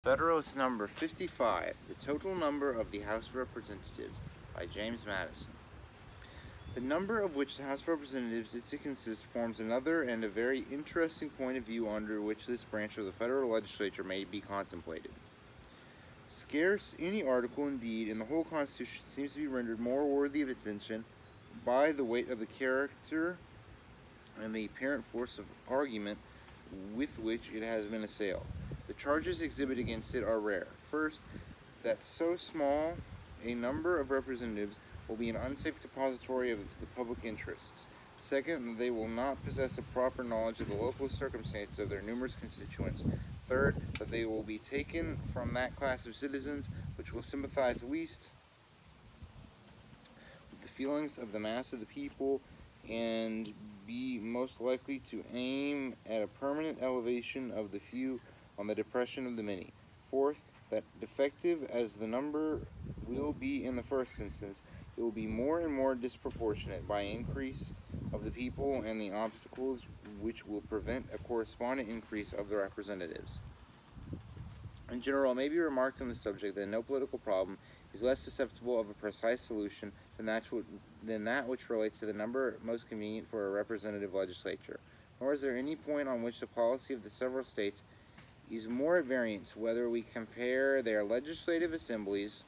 Federalist number 55, The Total Number of the House of Representatives, by James Madison. The number of which the House of Representatives is to consist forms another and a very interesting point of view under which this branch of the federal legislature may be contemplated. Scarce any article, indeed, in the whole Constitution seems to be rendered more worthy of attention by the weight of the character and the apparent force of argument with which it has been assailed. The charges exhibited against it are rare. First, that so small a number of representatives will be an unsafe depository of the public interests. Second, that they will not possess a proper knowledge of the local circumstances of their numerous constituents. Third, that they will be taken from that class of citizens which will sympathize least with the feelings of the mass of the people and be most likely to aim at a permanent elevation of the few on the depression of the many. Fourth, that defective as the number will be in the first instance, it will be more and more disproportionate by increase of the people and the obstacles which will prevent a correspondent increase of the representatives. In general, it may be remarked on the subject that no political problem is less susceptible of a precise solution than that which relates to the number most convenient for a representative legislature. Nor is there any point on which the policy of the several states is more at variance, whether we compare their legislative assemblies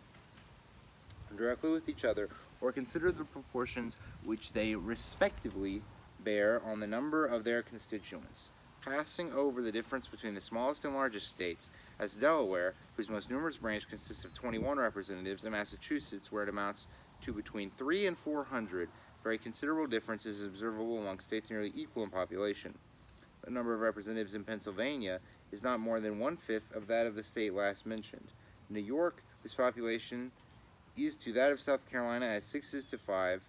directly with each other or consider the proportions which they respectively bear on the number of their constituents. Passing over the difference between the smallest and largest states, as Delaware, whose most numerous branch consists of 21 representatives, and Massachusetts, where it amounts to between 300 and 400, very considerable difference is observable among states nearly equal in population. The number of representatives in Pennsylvania is not more than 1/5 of that of the state last mentioned. New York, whose population is to that of South Carolina as 6 is to 5,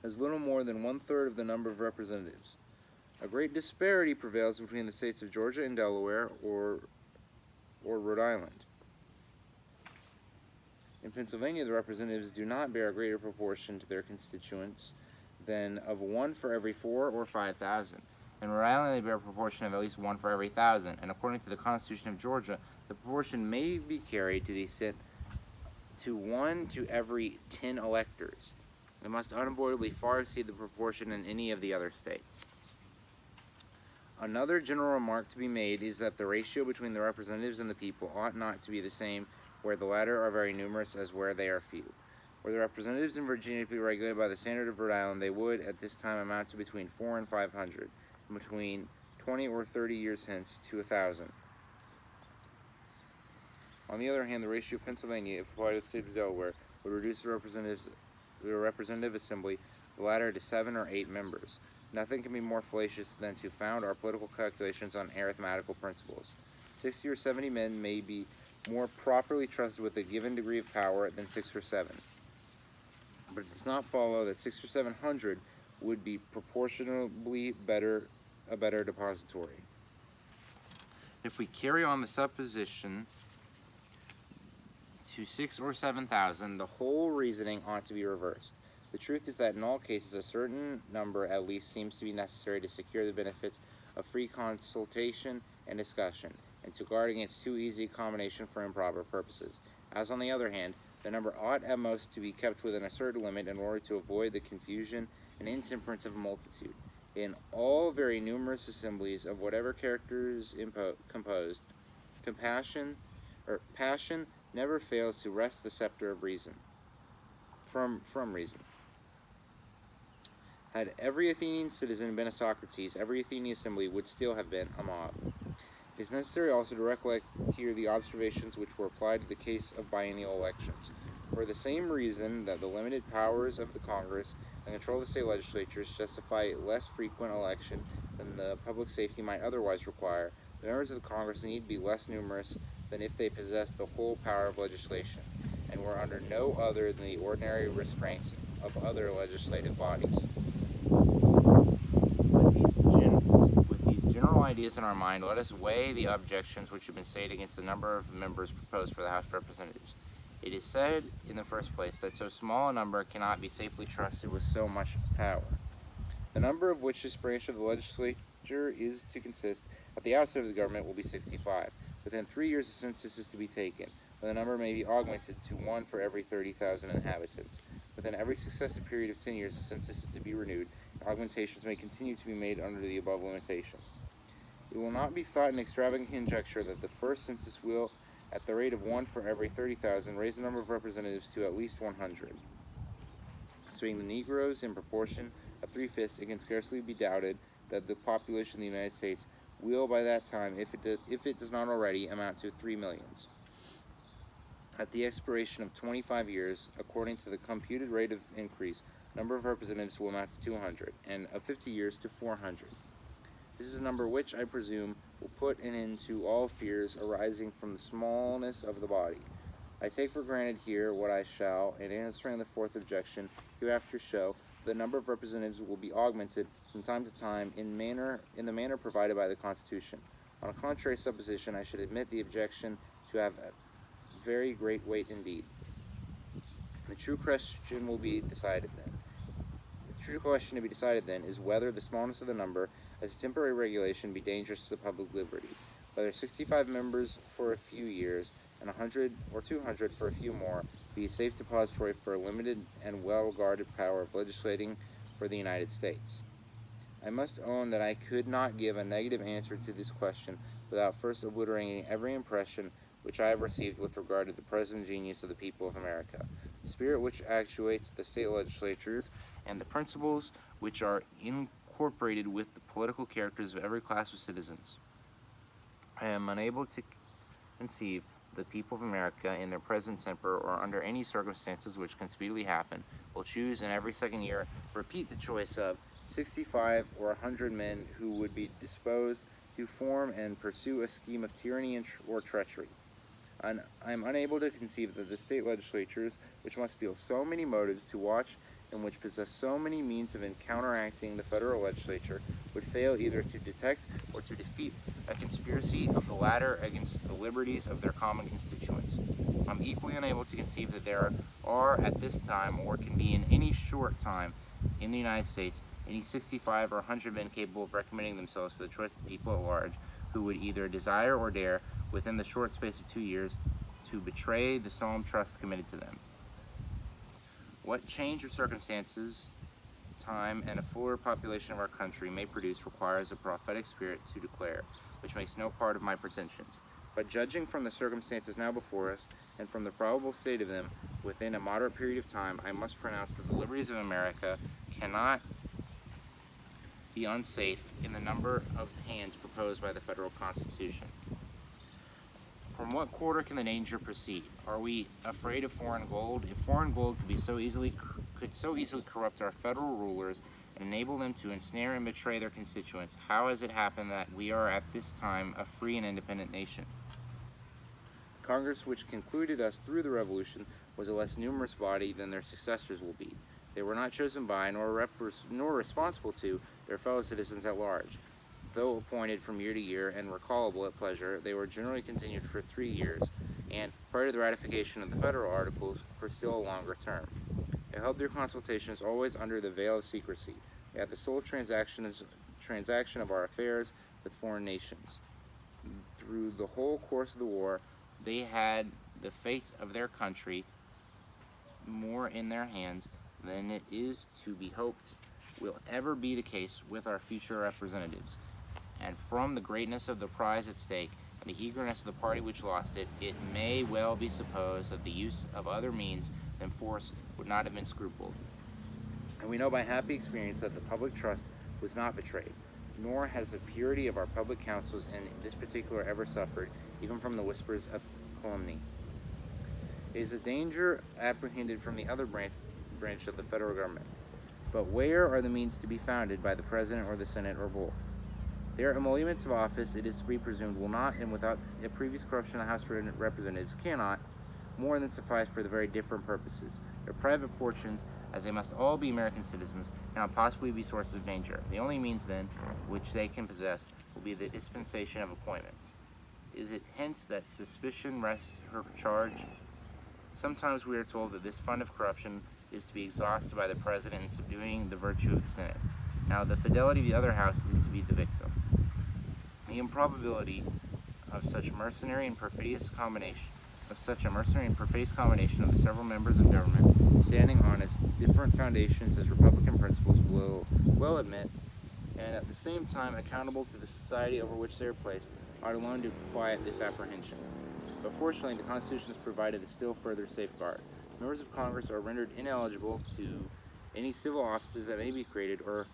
has little more than 1/3 of the number of representatives. A great disparity prevails between the states of Georgia and Delaware, or Rhode Island. In Pennsylvania, the representatives do not bear a greater proportion to their constituents than of 1 for every 4 or 5,000. In Rhode Island, they bear a proportion of at least 1 for every 1,000, and according to the Constitution of Georgia, the proportion may be carried to the extent to 1 to every 10 electors. It must unavoidably far exceed the proportion in any of the other states. Another general remark to be made is that the ratio between the representatives and the people ought not to be the same where the latter are very numerous as where they are few. Were the representatives in Virginia to be regulated by the standard of Rhode Island, they would at this time amount to between 400 and 500, and between 20 or 30 years hence to 1,000. On the other hand, the ratio of Pennsylvania, if applied to the state of Delaware, would reduce the representative assembly, the latter to 7 or 8 members. Nothing can be more fallacious than to found our political calculations on arithmetical principles. 60 or 70 men may be more properly trusted with a given degree of power than 6 or 7. But it does not follow that 600 or 700 would be proportionably a better depository. If we carry on the supposition to 6,000 or 7,000, the whole reasoning ought to be reversed. The truth is that in all cases a certain number at least seems to be necessary to secure the benefits of free consultation and discussion, and to guard against too easy a combination for improper purposes. As on the other hand, the number ought at most to be kept within a certain limit in order to avoid the confusion and intemperance of a multitude. In all very numerous assemblies of whatever characters composed, passion never fails to wrest the sceptre of reason from reason. Had every Athenian citizen been a Socrates, every Athenian assembly would still have been a mob. It is necessary also to recollect here the observations which were applied to the case of biennial elections. For the same reason that the limited powers of the Congress and control of the state legislatures justify less frequent election than the public safety might otherwise require, the members of the Congress need be less numerous than if they possessed the whole power of legislation, and were under no other than the ordinary restraints of other legislative bodies. With these general ideas in our mind, let us weigh the objections which have been stated against the number of members proposed for the House of Representatives. It is said, in the first place, that so small a number cannot be safely trusted with so much power. The number of which this branch of the legislature is to consist at the outset of the government will be 65. Within 3 years, a census is to be taken, but the number may be augmented to 1 for every 30,000 inhabitants. Within every successive period of 10 years, a census is to be renewed, and augmentations may continue to be made under the above limitation. It will not be thought an extravagant conjecture that the first census will, at the rate of 1 for every 30,000, raise the number of representatives to at least 100. As being the Negroes in proportion of 3/5, it can scarcely be doubted that the population of the United States will by that time, if it does not already, amount to 3 millions. At the expiration of 25 years, according to the computed rate of increase, number of representatives will amount to 200, and of 50 years to 400. This is a number which, I presume, will put an end to all fears arising from the smallness of the body. I take for granted here what I shall, in answering the fourth objection, hereafter show, the number of representatives will be augmented from time to time in the manner provided by the Constitution. On a contrary supposition, I should admit the objection to have very great weight indeed. The true question will be decided then. The true question to be decided then is whether the smallness of the number as a temporary regulation be dangerous to the public liberty, whether 65 members for a few years and 100 or 200 for a few more be a safe depository for a limited and well-guarded power of legislating for the United States. I must own that I could not give a negative answer to this question without first obliterating every impression which I have received with regard to the present genius of the people of America, the spirit which actuates the state legislatures, and the principles which are incorporated with the political characters of every class of citizens. I am unable to conceive the people of America in their present temper or under any circumstances which can speedily happen will choose in every second year repeat the choice of 65 or 100 men who would be disposed to form and pursue a scheme of tyranny or treachery. I am unable to conceive that the state legislatures, which must feel so many motives to watch and which possess so many means of counteracting the federal legislature, would fail either to detect or to defeat a conspiracy of the latter against the liberties of their common constituents. I am equally unable to conceive that there are at this time, or can be in any short time, in the United States, any 65 or 100 men capable of recommending themselves to the choice of the people at large, who would either desire or dare, within the short space of 2 years, to betray the solemn trust committed to them. What change of circumstances, time, and a fuller population of our country may produce requires a prophetic spirit to declare, which makes no part of my pretensions. But judging from the circumstances now before us, and from the probable state of them within a moderate period of time, I must pronounce that the liberties of America cannot be unsafe in the number of hands proposed by the federal Constitution. From what quarter can the danger proceed? Are we afraid of foreign gold? If foreign gold could so easily corrupt our federal rulers and enable them to ensnare and betray their constituents, how has it happened that we are at this time a free and independent nation? Congress, which concluded us through the Revolution, was a less numerous body than their successors will be. They were not chosen by, nor responsible to, their fellow citizens at large. Though appointed from year to year and recallable at pleasure, they were generally continued for 3 years, and, prior to the ratification of the federal articles, for still a longer term. They held their consultations always under the veil of secrecy. They had the sole transaction of our affairs with foreign nations. Through the whole course of the war, they had the fate of their country more in their hands than it is to be hoped will ever be the case with our future representatives. And from the greatness of the prize at stake and the eagerness of the party which lost it, it may well be supposed that the use of other means than force would not have been scrupled. And we know by happy experience that the public trust was not betrayed, nor has the purity of our public counsels in this particular ever suffered, even from the whispers of calumny. It is a danger apprehended from the other branch of the federal government. But where are the means to be founded by the President or the Senate or both? Their emoluments of office, it is to be presumed, will not, and without a previous corruption of the House of Representatives, cannot more than suffice for the very different purposes. Their private fortunes, as they must all be American citizens, cannot possibly be sources of danger. The only means, then, which they can possess will be the dispensation of appointments. Is it hence that suspicion rests her charge? Sometimes we are told that this fund of corruption is to be exhausted by the President in subduing the virtue of the Senate. Now, the fidelity of the other house is to be the victim. The improbability of such mercenary and perfidious combination of the several members of government, standing on as different foundations as republican principles will well admit, and at the same time accountable to the society over which they are placed, ought alone to quiet this apprehension. But fortunately, the Constitution has provided a still further safeguard. Members of Congress are rendered ineligible to any civil offices that may be created, or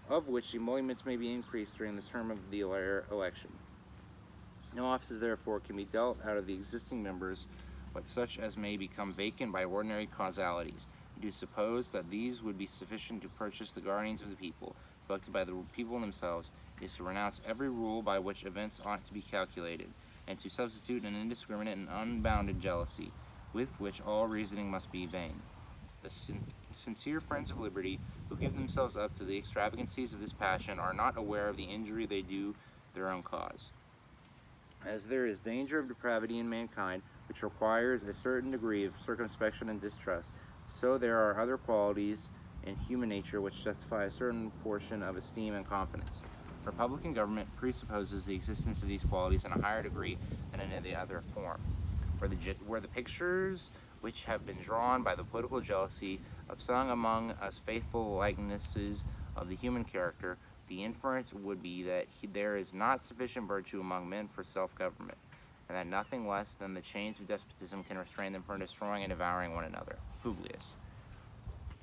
of which emoluments may be increased during the term of the election. No offices, therefore, can be dealt out of the existing members, but such as may become vacant by ordinary causalities. We do suppose that these would be sufficient to purchase the guardians of the people, selected by the people themselves. It is to renounce every rule by which events ought to be calculated, and to substitute an indiscriminate and unbounded jealousy, with which all reasoning must be vain. The sincere friends of liberty, who give themselves up to the extravagancies of this passion, are not aware of the injury they do their own cause. As there is danger of depravity in mankind, which requires a certain degree of circumspection and distrust, so there are other qualities in human nature which justify a certain portion of esteem and confidence. Republican government presupposes the existence of these qualities in a higher degree than in any other form. Where the pictures which have been drawn by the political jealousy of some among us faithful likenesses of the human character, the inference would be that there is not sufficient virtue among men for self-government, and that nothing less than the chains of despotism can restrain them from destroying and devouring one another. Publius.